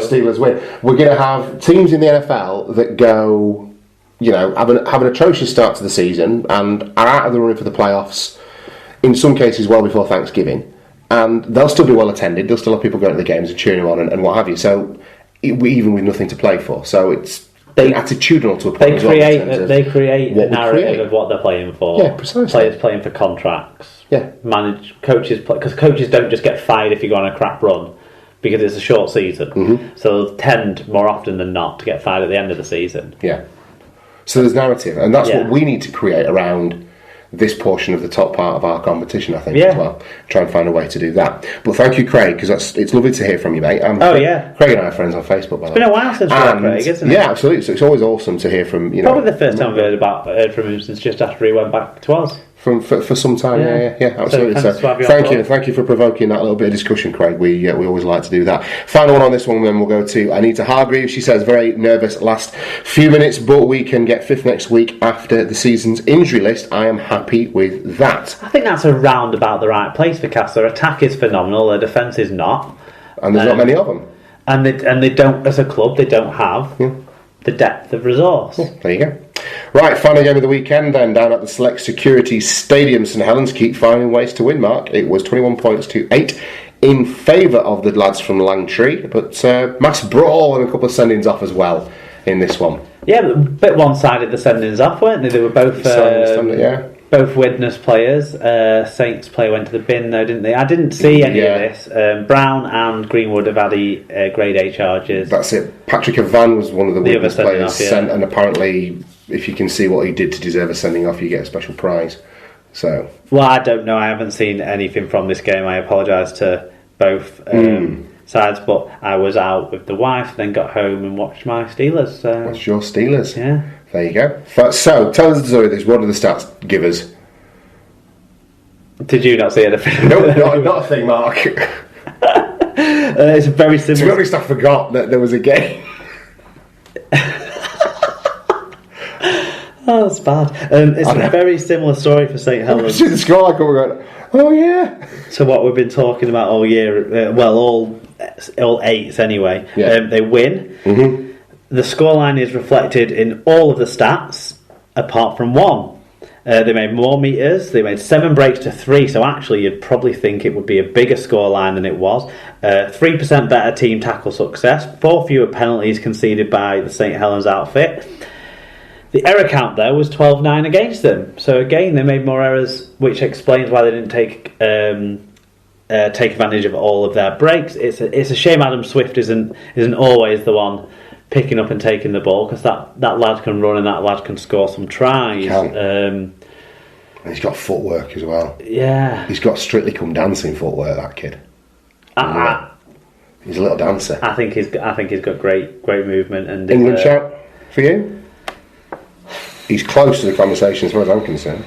Steelers win. We're going to have teams in the NFL that go, have an atrocious start to the season and are out of the running for the playoffs, in some cases well before Thanksgiving. And they'll still be well attended. There'll still have people going to the games and cheering them on and what have you. So, even with nothing to play for. So, it's attitudinal to a point. They create a narrative of what they're playing for. Yeah, precisely. Players playing for contracts. Yeah. Coaches, because coaches don't just get fired if you go on a crap run, because it's a short season. Mm-hmm. So they'll tend, more often than not, to get fired at the end of the season. Yeah. So there's narrative, and that's what we need to create around this portion of the top part of our competition, I think, as well. Try and find a way to do that. But thank you, Craig, because it's lovely to hear from you, mate. Craig and I are friends on Facebook, by the way. It's been a while since we met Craig, isn't it? Yeah, absolutely. So it's always awesome to hear from, Probably the first time we've heard from him since just after he went back to us. For some time, yeah, absolutely. So thank you for provoking that little bit of discussion, Craig. We always like to do that. Final one on this one, then we'll go to Anita Hargreaves. She says, very nervous last few minutes, but we can get fifth next week after the season's injury list. I am happy with that. I think that's around about the right place for Cast. Their attack is phenomenal, their defence is not. And there's not many of them. And they don't, as a club, they don't have the depth of resource. Yeah, there you go. Right, final game of the weekend then, down at the Select Security Stadium. St Helens keep finding ways to win, Mark. It was 21 points to 8 in favour of the lads from Langtree, but mass brawl and a couple of sendings off as well in this one. Yeah, a bit one-sided, the sendings off, weren't they? They were both both Widnes players. Saints player went to the bin though, didn't they? I didn't see any of this. Brown and Greenwood have had grade A charges. That's it. Patrick Van was one of the Widnes players sent, and apparently, if you can see what he did to deserve a sending off, you get a special prize. So, well, I don't know. I haven't seen anything from this game. I apologise to both sides, but I was out with the wife, then got home and watched my Steelers. Watched your Steelers? Yeah. There you go. So, tell us the story of this. What do the stats give us? Did you not see anything? No, not a thing, Mark. It's a very similar... To be honest, I forgot that there was a game. Oh, that's bad. It's a very similar story for St Helens. See the score, we're going, oh yeah. To what we've been talking about all year. All eights anyway. Yeah. They win. Mm-hmm. The scoreline is reflected in all of the stats, apart from one. They made more metres. They made 7 breaks to 3. So actually, you'd probably think it would be a bigger scoreline than it was. 3% better team tackle success. 4 fewer penalties conceded by the St Helens outfit. The error count there was 12-9 against them. So again, they made more errors, which explains why they didn't take advantage of all of their breaks. It's a shame Adam Swift isn't always the one picking up and taking the ball, because that lad can run and that lad can score some tries. And he's got footwork as well. Yeah, he's got Strictly Come Dancing footwork. That kid. He's a little dancer. I think he's got great movement. And England shout for you. He's close to the conversation as far as I'm concerned.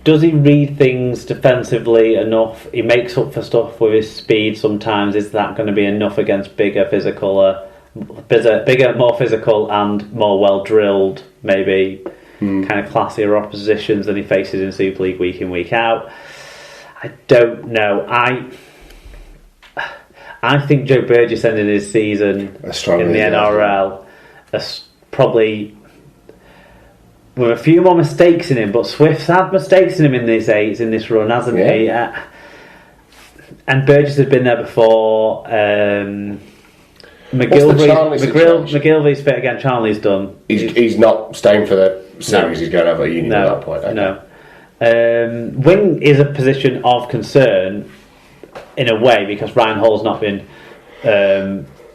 Does he read things defensively enough? He makes up for stuff with his speed sometimes. Is that going to be enough against bigger, more physical and more well-drilled, maybe kind of classier oppositions than he faces in Super League week in, week out? I don't know. I think Joe Burgess ended his season in the NRL probably with a few more mistakes in him, but Swift's had mistakes in him in these eights, in this run, hasn't he? And Burgess had been there before. McGilvey's fit again. Charlie's done. He's not staying for the series. He's going to have a union at that point. Okay. No. Wing is a position of concern in a way, because Ryan Hall's not been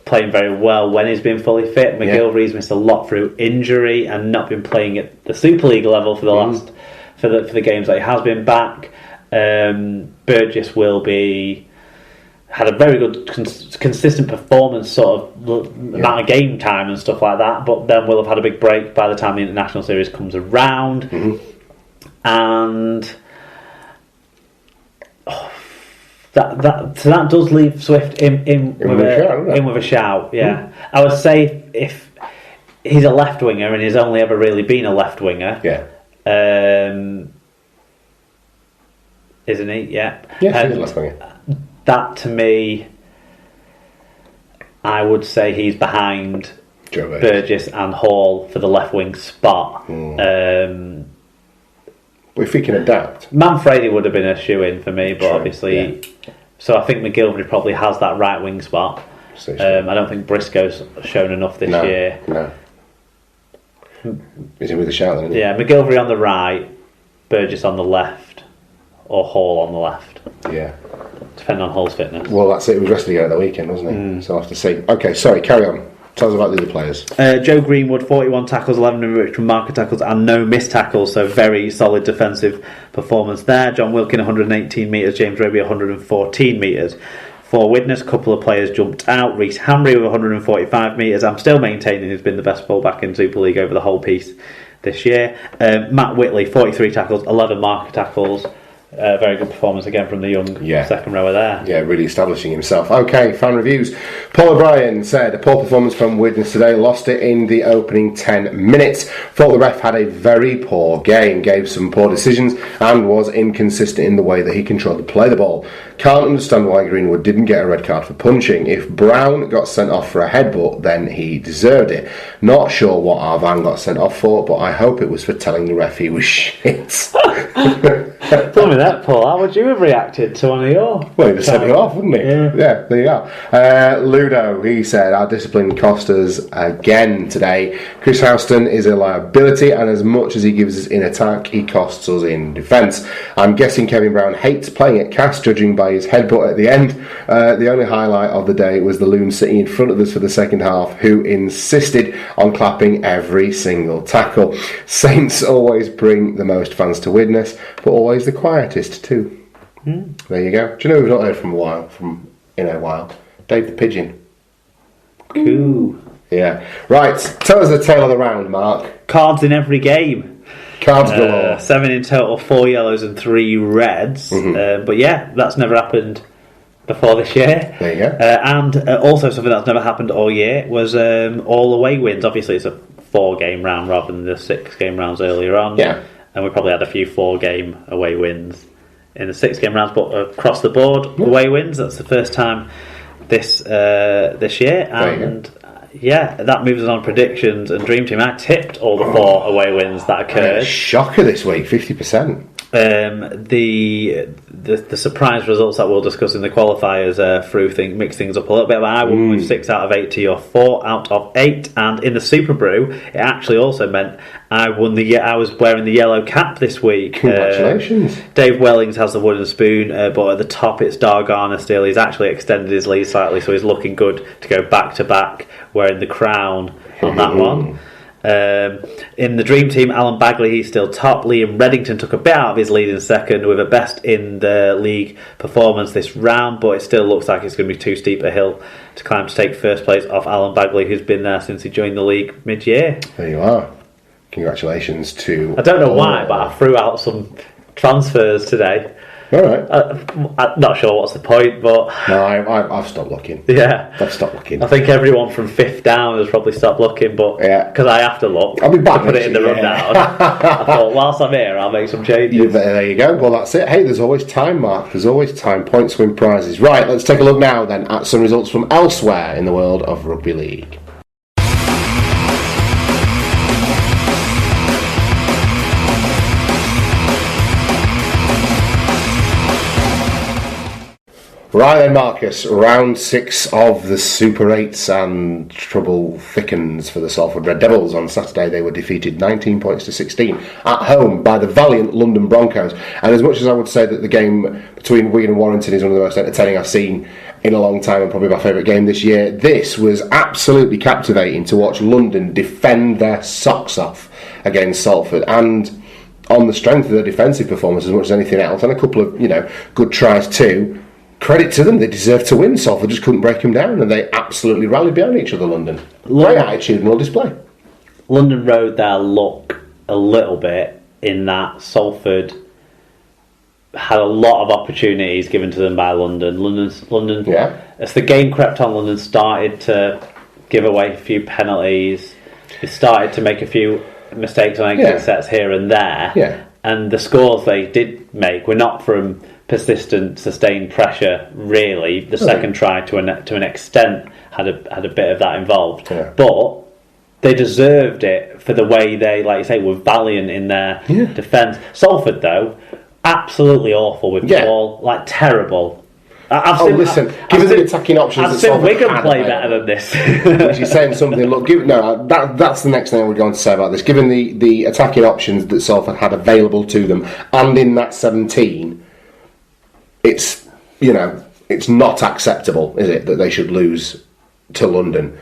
playing very well when he's been fully fit. McGilvey's missed a lot through injury and not been playing at the Super League level for the last for the games that he has been back. Burgess will be had a very good consistent performance, sort of amount of game time and stuff like that, but then we'll have had a big break by the time the international series comes around. And that does leave Swift in with a shout. Yeah, I would say if he's a left winger and he's only ever really been a left winger. Isn't he? Yeah. Yeah, he's a left winger. That to me, I would say he's behind Joe Burgess and Hall for the left wing spot. If he can adapt. Manfredi would have been a shoe-in for me, but obviously... Yeah. So I think McGilvery probably has that right wing spot. I don't think Briscoe's shown enough this year. No. Is he with a shout then? Yeah, McGilvery on the right, Burgess on the left, or Hall on the left. Yeah. Depending on Hall's fitness. Well, that's it. He was resting again at the weekend, wasn't he? So I'll have to see. Okay, sorry, carry on. Tell us about the other players. Joe Greenwood, 41 tackles, 11 of which from marker tackles and no missed tackles, so very solid defensive performance there. John Wilkin, 118 metres, James Raby, 114 metres. For Widnes, a couple of players jumped out. Reece Hamry with 145 metres. I'm still maintaining he's been the best fullback in Super League over the whole piece this year. Matt Whitley, 43 tackles, 11 marker tackles. Very good performance again from the young second rower there. Yeah, really establishing himself. Okay, fan reviews. Paul O'Brien said, a poor performance from Widnes today, lost it in the opening 10 minutes. Thought the ref had a very poor game, gave some poor decisions and was inconsistent in the way that he controlled the play the ball. Can't understand why Greenwood didn't get a red card for punching. If Brown got sent off for a headbutt, then he deserved it. Not sure what Arvan got sent off for, but I hope it was for telling the ref he was shit. Tell me that, Paul. How would you have reacted to one of your... Well, he'd have sent you off, wouldn't he? Yeah, there you are. Ludo, he said, our discipline cost us again today. Chris Houston is a liability, and as much as he gives us in attack, he costs us in defence. I'm guessing Kevin Brown hates playing at cast, judging by his headbutt at the end. The only highlight of the day was the loon sitting in front of us for the second half, who insisted on clapping every single tackle. Saints always bring the most fans to Widnes, but always the quietest too. There you go. Do you know we've not heard from a while? Dave the Pigeon. Cool. Yeah. Right, tell us the tale of the round, Mark. Cards in every game. Cards galore. 7 in total, 4 yellows and 3 reds. But yeah, that's never happened before this year. There you go. And also something that's never happened all year was all away wins. Obviously it's a 4-game round rather than the 6-game rounds earlier on. Yeah. And we probably had a few 4-game away wins in the 6-game rounds, but across the board away wins. That's the first time this year, and that moves us on predictions and Dream Team. I tipped all the 4 away wins that occurred. Shocker this week, 50%. The surprise results that we'll discuss in the qualifiers mix things up a little bit. But I won with 6 out of 8 to your 4 out of 8, and in the Super Brew, it actually also meant I won I was wearing the yellow cap this week. Congratulations! Dave Wellings has the wooden spoon, but at the top it's Dargana still. He's actually extended his lead slightly, so he's looking good to go back to back wearing the crown on that one. In the Dream Team, Alan Bagley, he's still top. Liam Reddington took a bit out of his lead in second with a best in the league performance this round, but it still looks like it's going to be too steep a hill to climb to take first place off Alan Bagley, who's been there since he joined the league mid-year. There you are. Congratulations to... I don't know why, but I threw out some transfers today. Alright. I'm not sure what's the point, but... No, I've stopped looking. Yeah. I've stopped looking. I think everyone from 5th down has probably stopped looking, but... Yeah. Because I have to look. I'll be back. I put it in the rundown. I thought, whilst I'm here, I'll make some changes. There you go. Well, that's it. Hey, there's always time, Mark. There's always time. Points win prizes. Right, let's take a look now, then, at some results from elsewhere in the world of Rugby League. Right then, Marcus, round 6 of the Super 8s, and trouble thickens for the Salford Red Devils. On Saturday they were defeated 19 points to 16 at home by the valiant London Broncos. And as much as I would say that the game between Wigan and Warrington is one of the most entertaining I've seen in a long time and probably my favourite game this year, this was absolutely captivating to watch London defend their socks off against Salford. And on the strength of their defensive performance as much as anything else, and a couple of good tries too, credit to them, they deserved to win. Salford just couldn't break them down, and they absolutely rallied behind each other, London. Great attitudinal display. London rode their luck a little bit in that Salford had a lot of opportunities given to them by London. London. Yeah. As the game crept on, London started to give away a few penalties. They started to make a few mistakes on exit sets here and there. Yeah. And the scores they did make were not from persistent, sustained pressure. Really, the second try to an extent had a bit of that involved, but they deserved it for the way they, like you say, were valiant in their defence. Salford, though, absolutely awful with the ball, like terrible. Given the attacking options, I've seen Wigan play better than this. Which is saying something. Look, that's the next thing we're going to say about this. Given the attacking options that Salford had available to them, and in that 17, it's not acceptable, is it, that they should lose to London?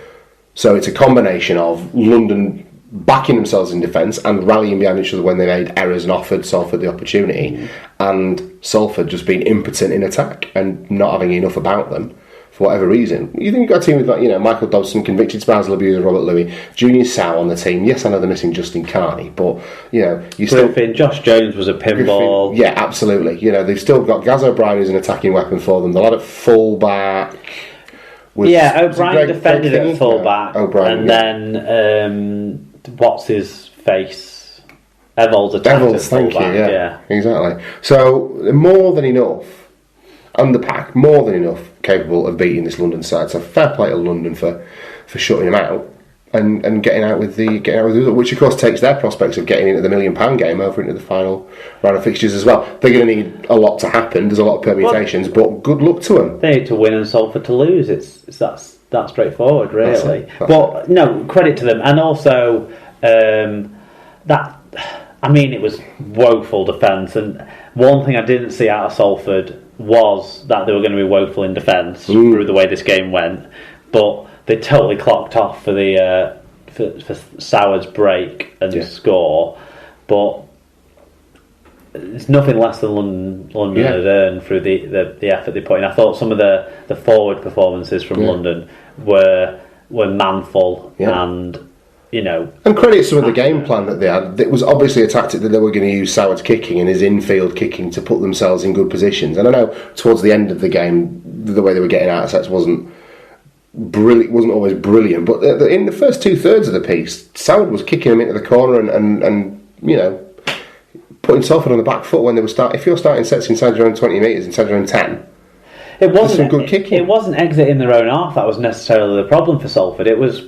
So it's a combination of London backing themselves in defence and rallying behind each other when they made errors and offered Salford the opportunity, and Salford just being impotent in attack and not having enough about them for whatever reason. You think you've got a team with Michael Dobson, convicted spousal abuser Robert Louis, Junior Sow on the team. Yes, I know they're missing Justin Carney, but you still... Griffin, Josh Jones was a pinball. Griffin, yeah, absolutely. They've still got Gaz O'Brien who's an attacking weapon for them. The lad at full-back... O'Brien defended at full-back, and then... what's his face? Evol's attacked at full-back. Yeah, exactly. So more than enough, and the pack more than enough capable of beating this London side. So fair play to London for shutting them out and getting out with the result, which of course takes their prospects of getting into the £1 million game over into the final round of fixtures as well. They're going to need a lot to happen. There's a lot of permutations, but good luck to them. They need to win and Salford to lose. It's that straightforward, really. But no, credit to them, and also it was woeful defence. And one thing I didn't see out of Salford was that they were going to be woeful in defence through the way this game went, but they totally clocked off for the for Sauer's break and score. But it's nothing less than London had earned through the effort they put in. I thought some of the forward performances from London were manful and and credit some of the game plan that they had. It was obviously a tactic that they were going to use Sauer's kicking and his infield kicking to put themselves in good positions. And I know towards the end of the game, the way they were getting out of sets wasn't always brilliant. But in the first 2/3 of the piece, Sauer was kicking them into the corner and putting Salford on the back foot when they were starting. If you're starting sets inside your own 20 metres, inside your own 10, there's some good kicking. It wasn't exiting their own half that was necessarily the problem for Salford. It was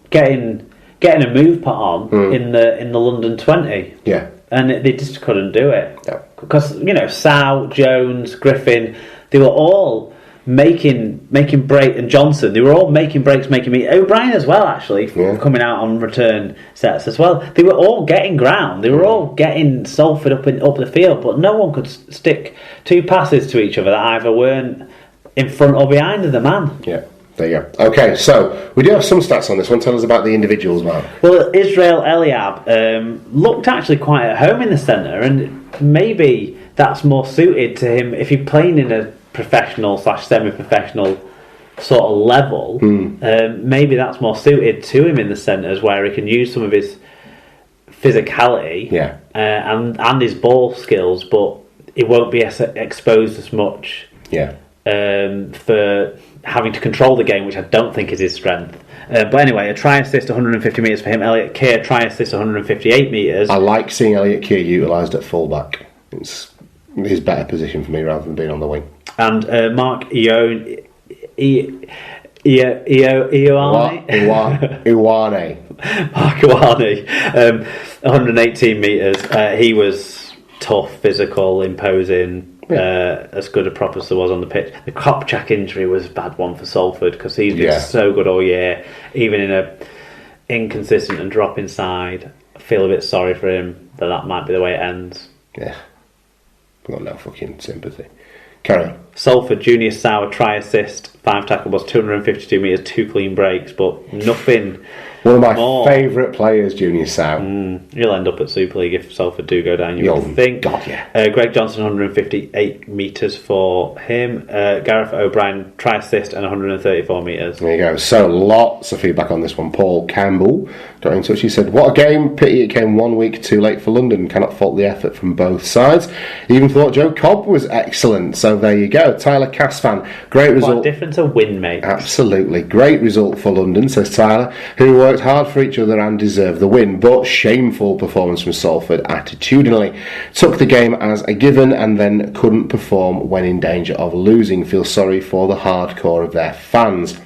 getting a move put on in the London 20. Yeah. And they just couldn't do it. No. Because, Sow, Jones, Griffin, they were all making break, and Johnson, they were all making breaks, O'Brien as well, actually, coming out on return sets as well. They were all getting ground. They were all getting Salford up the field, but no one could stick two passes to each other that either weren't in front or behind of the man. Yeah. There you go. Okay, so we do have some stats on this one. Tell us about the individuals, Mark. Well, Israel Eliab looked actually quite at home in the centre, and maybe that's more suited to him if he's playing in a professional/semi-professional sort of level. Maybe that's more suited to him in the centres, where he can use some of his physicality and his ball skills, but he won't be exposed as much for having to control the game, which I don't think is his strength. But anyway, a try assist 150 metres for him. Elliot Keir, try assist 158 metres. I like seeing Elliot Keir utilised at full-back. It's his better position for me rather than being on the wing. And Mark Ioane. Mark Ioane, 118 metres. He was tough, physical, imposing. As good a prop as there was on the pitch. The Kopchak injury was a bad one for Salford because he's been so good all year, even in a inconsistent and dropping side. I feel a bit sorry for him that might be the way it ends. Yeah, I've got no fucking sympathy. Carry on. Salford, Junior Sauer, try assist, 5 tackles, 252 metres, 2 clean breaks, but nothing. One of my favourite players, Junior Sow. He'll end up at Super League if Salford do go down, you would think. God, yeah. Greg Johnson, 158 metres for him. Gareth O'Brien, try assist and 134 metres. There you go. So lots of feedback on this one. Paul Campbell got in touch. He said, what a game. Pity it came 1 week too late for London. Cannot fault the effort from both sides. He even thought Joe Cobb was excellent. So there you go. Tyler Casfan, great result. What a difference a win makes. Absolutely. Great result for London, says Tyler, who worked hard for each other and deserved the win, but shameful performance from Salford attitudinally. Took the game as a given and then couldn't perform when in danger of losing. Feel sorry for the hardcore of their fans.